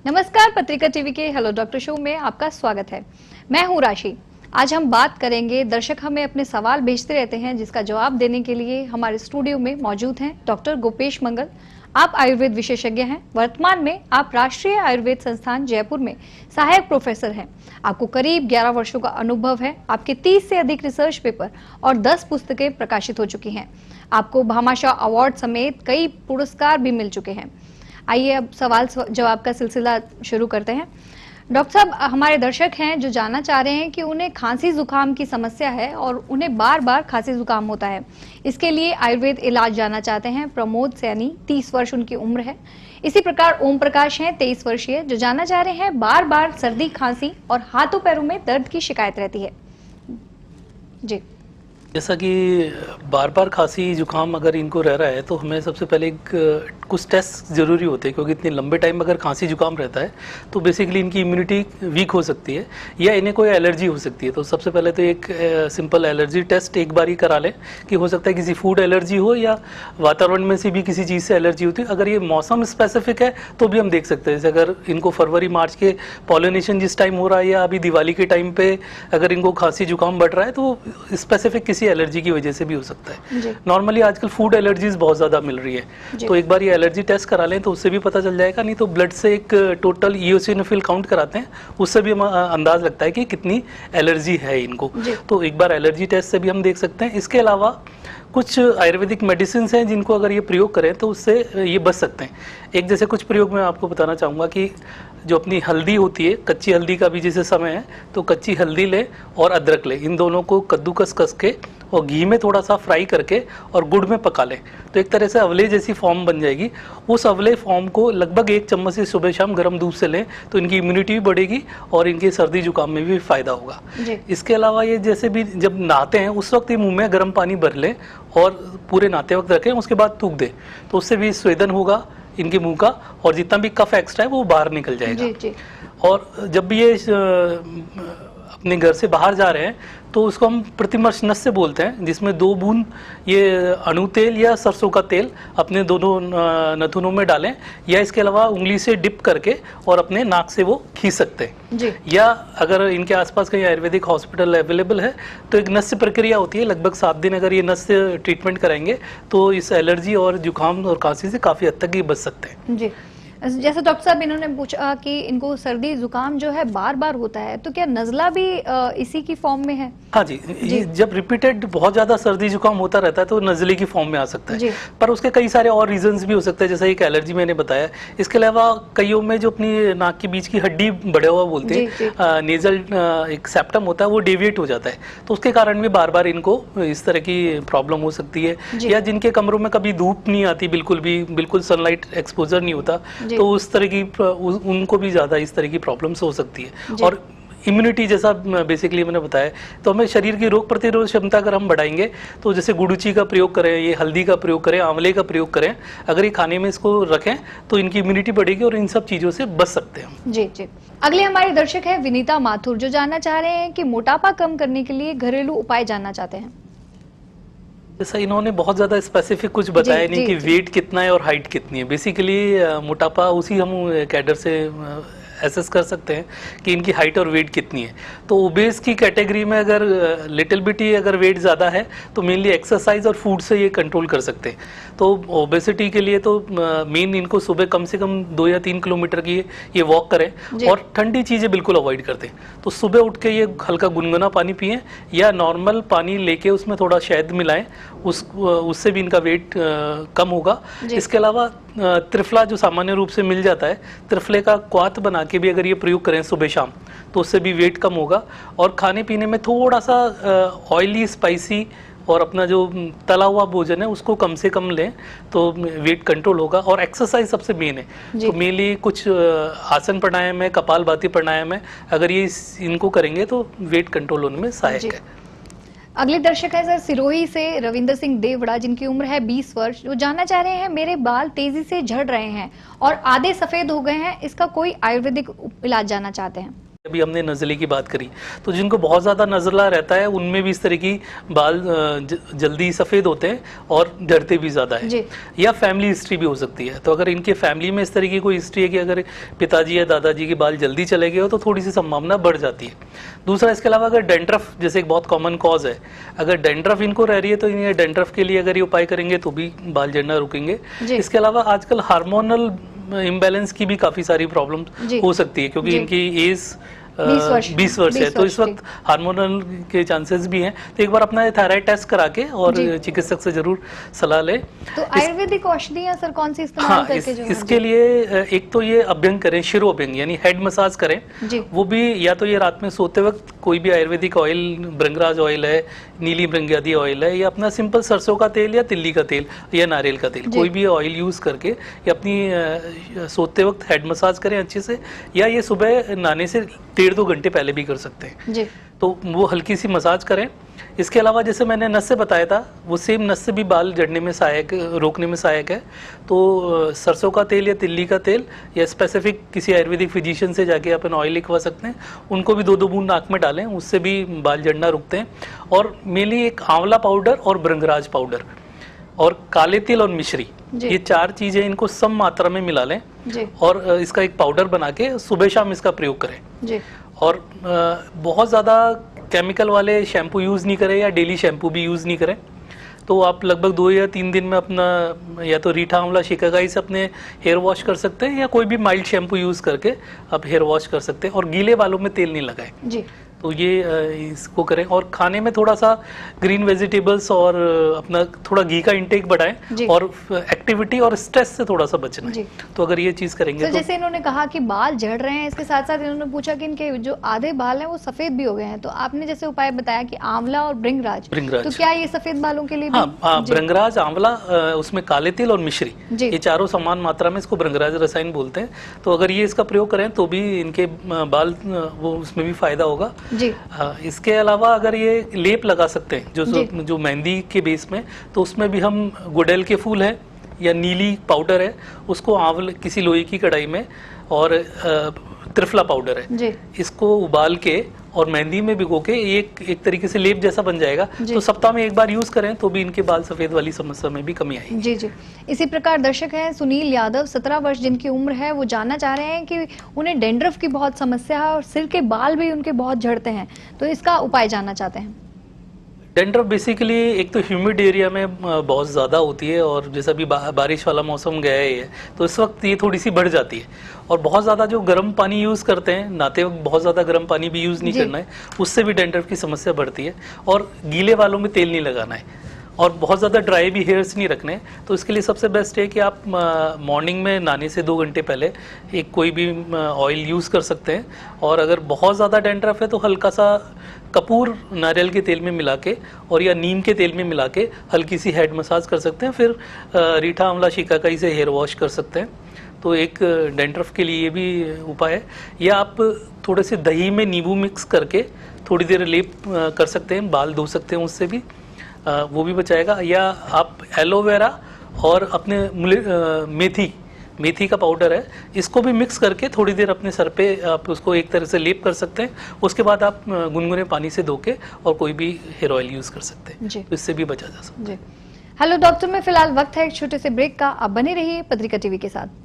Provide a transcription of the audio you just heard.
नमस्कार, पत्रिका टीवी के हेलो डॉक्टर शो में आपका स्वागत है। मैं हूं राशि। आज हम बात करेंगे, दर्शक हमें अपने सवाल भेजते रहते हैं जिसका जवाब देने के लिए हमारे स्टूडियो में मौजूद हैं डॉक्टर गोपेश मंगल। आप आयुर्वेद विशेषज्ञ हैं। वर्तमान में आप राष्ट्रीय आयुर्वेद संस्थान जयपुर में सहायक प्रोफेसर हैं। आपको करीब 11 वर्षों का अनुभव है। आपके 30 से अधिक रिसर्च पेपर और 10 पुस्तकें प्रकाशित हो चुकी हैं। आपको भामाशाह अवार्ड समेत कई पुरस्कार भी मिल चुके हैं। आइए अब सवाल जवाब का सिलसिला शुरू करते हैं। डॉक्टर साहब, हमारे दर्शक हैं जो जानना चाह रहे हैं कि उन्हें खांसी जुकाम की समस्या है और उन्हें बार बार खांसी जुकाम होता है। इसके लिए आयुर्वेद इलाज जानना चाहते हैं। प्रमोद सैनी, 30 वर्ष उनकी उम्र है। इसी प्रकार ओम प्रकाश हैं, 23 वर्षीय, जो जानना चाह रहे हैं बार बार सर्दी, खांसी और हाथों पैरों में दर्द की शिकायत रहती है। जी, जैसा कि बार बार खांसी जुकाम अगर इनको रह रहा है तो हमें सबसे पहले कुछ टेस्ट ज़रूरी होते हैं, क्योंकि इतने लंबे टाइम अगर खांसी जुकाम रहता है तो बेसिकली इनकी इम्यूनिटी वीक हो सकती है या इन्हें कोई एलर्जी हो सकती है। तो सबसे पहले तो एक सिंपल एलर्जी टेस्ट एक बार ही करा लें कि हो सकता है किसी फूड एलर्जी हो या वातावरण में से भी किसी चीज़ से एलर्जी होती है। अगर ये मौसम स्पेसिफिक है तो भी हम देख सकते हैं। जैसे अगर इनको फरवरी मार्च के पॉलिनेशन जिस टाइम हो रहा है या अभी दिवाली के टाइम पे अगर इनको खांसी जुकाम बढ़ रहा है तो स्पेसिफिक किसी एलर्जी की वजह से भी हो सकता है। नॉर्मली आजकल फूड एलर्जीज बहुत ज़्यादा मिल रही है, तो एक बार ये एलर्जी टेस्ट करा लें तो उससे भी पता चल जाएगा। नहीं तो ब्लड से एक टोटल इओसिनोफिल काउंट कराते हैं, उससे भी हम अंदाज लगता है कि कितनी एलर्जी है इनको। तो एक बार एलर्जी टेस्ट से भी हम देख सकते हैं। इसके अलावा कुछ आयुर्वेदिक मेडिसिन हैं जिनको अगर ये प्रयोग करें तो उससे ये बच सकते हैं। एक जैसे कुछ प्रयोग मैं आपको बताना चाहूँगा कि जो अपनी हल्दी होती है, कच्ची हल्दी का भी जैसे समय है तो कच्ची हल्दी ले और अदरक ले, इन दोनों को कद्दूकस कस के और घी में थोड़ा सा फ्राई करके और गुड़ में पका लें तो एक तरह से अवले जैसी फॉर्म बन जाएगी। उस अवले फॉर्म को लगभग 1 चम्मच से सुबह शाम गर्म दूध से लें तो इनकी इम्यूनिटी भी बढ़ेगी और इनके सर्दी जुकाम में भी फायदा होगा। इसके अलावा ये जैसे भी जब नहाते हैं उस वक्त ये मुंह में गर्म पानी भर लें और पूरे नहाते वक्त रखें, उसके बाद थूक दें तो उससे भी स्वेदन होगा इनके मुंह का और जितना भी कफ एक्स्ट्रा है वो बाहर निकल जाएगा। और जब भी ये अपने घर से बाहर जा रहे हैं तो उसको हम प्रतिमर्श नस्य बोलते हैं, जिसमें 2 बूंद ये अणु तेल या सरसों का तेल अपने दोनों नथुनों में डालें या इसके अलावा उंगली से डिप करके और अपने नाक से वो खींच सकते हैं। या अगर इनके आसपास कहीं आयुर्वेदिक हॉस्पिटल अवेलेबल है तो एक नस्य प्रक्रिया होती है, लगभग 7 दिन अगर ये नस्य ट्रीटमेंट कराएंगे तो इस एलर्जी और जुकाम और खांसी से काफ़ी हद तक ये बच सकते हैं। जी, जैसे डॉक्टर साहब इन्होंने पूछा कि इनको सर्दी जुकाम जो है बार बार होता है, तो क्या नज़ला भी इसी की फॉर्म में है? हाँ जी, जब रिपीटेड बहुत ज्यादा सर्दी जुकाम होता रहता है तो नज़ले की फॉर्म में आ सकता है, पर उसके कई सारे और रीजंस भी हो सकते हैं, जैसे एक एलर्जी मैंने बताया। इसके अलावा कईयों में जो अपनी नाक के बीच की हड्डी बढ़े हुआ बोलते हैं, नेजल एक सेप्टम होता है, वो डेविएट हो जाता है तो उसके कारण भी बार बार इनको इस तरह की प्रॉब्लम हो सकती है। या जिनके कमरों में कभी धूप नहीं आती, बिल्कुल सनलाइट एक्सपोजर नहीं होता, तो उस तरह की उनको भी ज़्यादा इस तरह की प्रॉब्लम्स हो सकती है। और इम्यूनिटी जैसा बेसिकली मैंने बताया, तो हमें शरीर की रोग प्रतिरोध क्षमता अगर हम बढ़ाएंगे तो जैसे गुड़ुची का प्रयोग करें, ये हल्दी का प्रयोग करें, आंवले का प्रयोग करें, अगर ये खाने में इसको रखें तो इनकी इम्यूनिटी बढ़ेगी और इन सब चीज़ों से बच सकते हैं। जी जी। अगले हमारे दर्शक है विनीता माथुर, जो जानना चाह रहे हैं कि मोटापा कम करने के लिए घरेलू उपाय जानना चाहते हैं। जैसा इन्होंने बहुत ज़्यादा स्पेसिफिक कुछ बताया नहीं कि वेट कितना है और हाइट कितनी है। बेसिकली मोटापा उसी हम कैडर से एसेस कर सकते हैं कि इनकी हाइट और वेट कितनी है। तो ओबेस की कैटेगरी में अगर लिटिल बिट ही अगर वेट ज़्यादा है तो मेनली एक्सरसाइज और फूड से ये कंट्रोल कर सकते हैं। तो ओबेसिटी के लिए तो मेन इनको सुबह कम से कम 2 या 3 किलोमीटर की ये वॉक करें और ठंडी चीज़ें बिल्कुल अवॉइड कर दें। तो सुबह उठ के ये हल्का गुनगुना पानी पिएं या नॉर्मल पानी लेके उसमें थोड़ा शहद मिलाएं, उससे भी इनका वेट कम होगा। इसके अलावा त्रिफला जो सामान्य रूप से मिल जाता है, त्रिफले का क्वाथ बना के भी अगर ये प्रयोग करें सुबह शाम तो उससे भी वेट कम होगा। और खाने पीने में थोड़ा सा ऑयली, स्पाइसी और अपना जो तला हुआ भोजन है उसको कम से कम लें तो वेट कंट्रोल होगा। और एक्सरसाइज सबसे मेन है, तो मेनली कुछ आसन प्राणायाम है, कपालभाति प्राणायाम है, अगर ये इनको करेंगे तो वेट कंट्रोल होने में सहायक है। अगले दर्शक है सर सिरोही से रविंद्र सिंह देवड़ा, जिनकी उम्र है 20 वर्ष, जो जानना चाह रहे हैं मेरे बाल तेजी से झड़ रहे हैं और आधे सफेद हो गए हैं, इसका कोई आयुर्वेदिक इलाज जानना चाहते हैं। अभी हमने नज़ले की बात करी, तो जिनको बहुत ज़्यादा नज़ला रहता है उनमें भी इस तरह की बाल जल्दी सफ़ेद होते हैं और झड़ते भी ज़्यादा है। या फैमिली हिस्ट्री भी हो सकती है, तो अगर इनके फैमिली में इस तरह की कोई हिस्ट्री है कि अगर पिताजी या दादाजी के बाल जल्दी चले गए हो तो थोड़ी सी संभावना बढ़ जाती है। दूसरा, इसके अलावा अगर डेंड्रफ जैसे एक बहुत कॉमन कॉज है, अगर डेंड्रफ इनको रह रही है तो ये डेंड्रफ के लिए अगर ये उपाय करेंगे तो भी बाल झड़ना रुकेंगे। इसके अलावा आजकल हार्मोनल इम्बैलेंस की भी काफ़ी सारी प्रॉब्लम हो सकती है, क्योंकि इनकी एज 20 वर्ष है, तो इस वक्त हार्मोनल के चांसेस भी हैं। तो एक बार अपना थायराइड टेस्ट करा के और चिकित्सक से जरूर सलाह ले। तो आयुर्वेदिक औषधियां सर कौन सी इस्तेमाल करके जो इसके लिए एक तो ये अभ्यंग करें, शिरो अभ्यंग यानी हेड मसाज करें। वो भी या तो ये रात में सोते वक्त कोई भी आयुर्वेदिक ऑयल, भृंगराज ऑयल है, नीली भृंग्यादी ऑयल है, या अपना सिंपल सरसों का तेल या तिल्ली का तेल या नारियल का तेल, कोई भी ऑयल यूज करके या अपनी सोते वक्त हेड मसाज करें अच्छे से, या ये सुबह नहाने से 1.5-2 घंटे पहले भी कर सकते हैं जी। तो वो हल्की सी मसाज करें। इसके अलावा जैसे मैंने नस से बताया था, वो सेम नस से भी बाल झड़ने में सहायक, रोकने में सहायक है। तो सरसों का तेल या तिल्ली का तेल या स्पेसिफिक किसी आयुर्वेदिक फिजिशियन से जाके अपन ऑयल लिखवा सकते हैं, उनको भी 2-2 बूंद नाक में डालें, उससे भी बाल झड़ना रुकते हैं। और मेनली एक आंवला पाउडर और भृंगराज पाउडर और काले तिल और मिश्री, ये 4 चीजें इनको सम मात्रा में मिला लें और इसका एक पाउडर बना के सुबह शाम इसका प्रयोग करें जी। और बहुत ज़्यादा केमिकल वाले शैम्पू यूज़ नहीं करें या डेली शैम्पू भी यूज़ नहीं करें। तो आप लगभग 2 या 3 दिन में अपना या तो रीठा आंवला शिकाकाई से अपने हेयर वॉश कर सकते हैं, या कोई भी माइल्ड शैम्पू यूज़ करके आप हेयर वॉश कर सकते हैं। और गीले बालों में तेल नहीं लगाएं जी। तो ये इसको करें। और खाने में थोड़ा सा ग्रीन वेजिटेबल्स और अपना थोड़ा घी का इंटेक बढ़ाएं, और एक्टिविटी और स्ट्रेस से थोड़ा सा बचना है। तो अगर ये चीज करेंगे तो जैसे इन्होंने कहा कि बाल झड़ रहे हैं, इसके साथ साथ इन्होंने पूछा कि इनके जो आधे बाल हैं वो सफेद भी हो गए हैं, तो आपने जैसे उपाय बताया कि आंवला और भृंगराज, तो क्या ये सफेद बालों के लिए भी? हाँ, भृंगराज, आंवला, उसमें काले तिल और मिश्री, ये चारों समान मात्रा में, इसको भृंगराज रसायन बोलते हैं। तो अगर ये इसका प्रयोग करें तो भी इनके बाल, वो उसमें भी फायदा होगा जी। इसके अलावा अगर ये लेप लगा सकते हैं जो मेहंदी के बेस में, तो उसमें भी हम गुड़ैल के फूल है या नीली पाउडर है, उसको आंवले किसी लोहे की कढ़ाई में, और त्रिफला पाउडर है, इसको उबाल के और मेहंदी में भिगो के एक तरीके से लेप जैसा बन जाएगा। तो सप्ताह में एक बार यूज करें तो भी इनके बाल सफेद वाली समस्या में भी कमी आएगी जी जी। इसी प्रकार दर्शक हैं सुनील यादव, 17 वर्ष जिनकी उम्र है, वो जानना चाह रहे हैं कि उन्हें डेंड्रफ की बहुत समस्या है और सिर के बाल भी उनके बहुत झड़ते हैं, तो इसका उपाय जानना चाहते हैं। डेंड्रफ बेसिकली एक तो ह्यूमिड एरिया में बहुत ज़्यादा होती है, और जैसा भी बारिश वाला मौसम गया है तो इस वक्त ये थोड़ी सी बढ़ जाती है। और बहुत ज़्यादा जो गर्म पानी यूज़ करते हैं, नहाते वक्त बहुत ज़्यादा गर्म पानी भी यूज़ नहीं करना है, उससे भी डेंड्रफ की समस्या बढ़ती है। और गीले बालों में तेल नहीं लगाना है, और बहुत ज़्यादा ड्राई भी हेयर्स नहीं रखने। तो इसके लिए सबसे बेस्ट है कि आप मॉर्निंग में नहाने से 2 घंटे पहले एक कोई भी ऑयल यूज़ कर सकते हैं। और अगर बहुत ज़्यादा डेंड्रफ है तो हल्का सा कपूर नारियल के तेल में मिला के और या नीम के तेल में मिला के हल्की सी हेड मसाज कर सकते हैं। फिर रीठा आंवला शिकाकाई से हेयर वॉश कर सकते हैं। तो एक डेंड्रफ के लिए ये भी उपाय है। या आप थोड़े से दही में नींबू मिक्स करके थोड़ी देर लेप कर सकते हैं, बाल धो सकते हैं उससे भी, वो भी बचाएगा। या आप एलोवेरा और अपने मेथी का पाउडर है, इसको भी मिक्स करके थोड़ी देर अपने सर पे आप उसको एक तरह से लेप कर सकते हैं। उसके बाद आप गुनगुने पानी से धो के और कोई भी हेयर ऑयल यूज कर सकते हैं, तो इससे भी बचा जा सकता है। हेलो डॉक्टर, में फिलहाल वक्त है एक छोटे से ब्रेक का, आप बने रहिए पत्रिका टीवी के साथ।